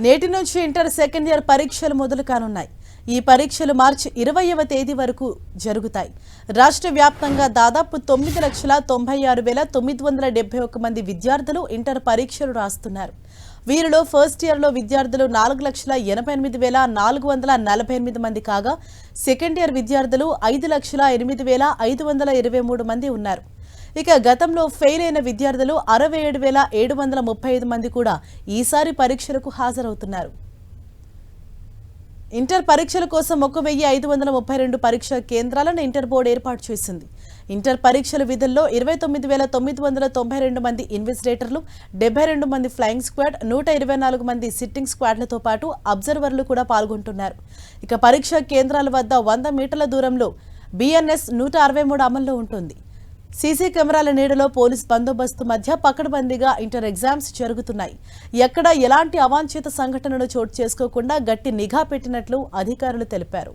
నేటి నుంచి inter second year పరీక్షలు మొదలు కానున్నాయి. ఈ పరీక్షలు మార్చి 20వ తేదీ వరకు జరుగుతాయి. రాష్ట్ర వ్యాప్తంగా దాదాపు 9,96,971 మంది విద్యార్థులు ఇంటర్ పరీక్షలు రాస్తున్నారు. వీరిలో ఫస్ట్ ఇయర్లో విద్యార్థులు 4,80,448 మంది కాగా సెకండ్ ఇయర్ విద్యార్థులు 5,08,523 మంది ఉన్నారు. ఇక గతంలో ఫెయిల్ అయిన విద్యార్థులు 67,735 మంది కూడా ఈసారి పరీక్షలకు హాజరవుతున్నారు. ఇంటర్ పరీక్షల కోసం 1,532 పరీక్షా కేంద్రాలను ఇంటర్ బోర్డు ఏర్పాటు చేసింది. ఇంటర్ పరీక్షల విధుల్లో 29,992 మంది ఇన్వెస్టిగేటర్లు, 72 మంది ఫ్లయింగ్ స్క్వాడ్, 124 మంది సిట్టింగ్ స్క్వాడ్లతో పాటు అబ్జర్వర్లు కూడా పాల్గొంటున్నారు. ఇక పరీక్షా కేంద్రాల వద్ద 100 మీటర్ల దూరంలో BNS 163 అమల్లో ఉంటుంది. సీసీ కెమెరాల నీడలో పోలీస్ బందోబస్తు మధ్య పకడ్బందీగా ఇంటర్ ఎగ్జామ్స్ జరుగుతున్నాయి. ఎక్కడ ఎలాంటి అవాంఛిత సంఘటనలు చోటు చేసుకోకుండా గట్టి నిఘా పెట్టినట్లు అధికారులు తెలిపారు.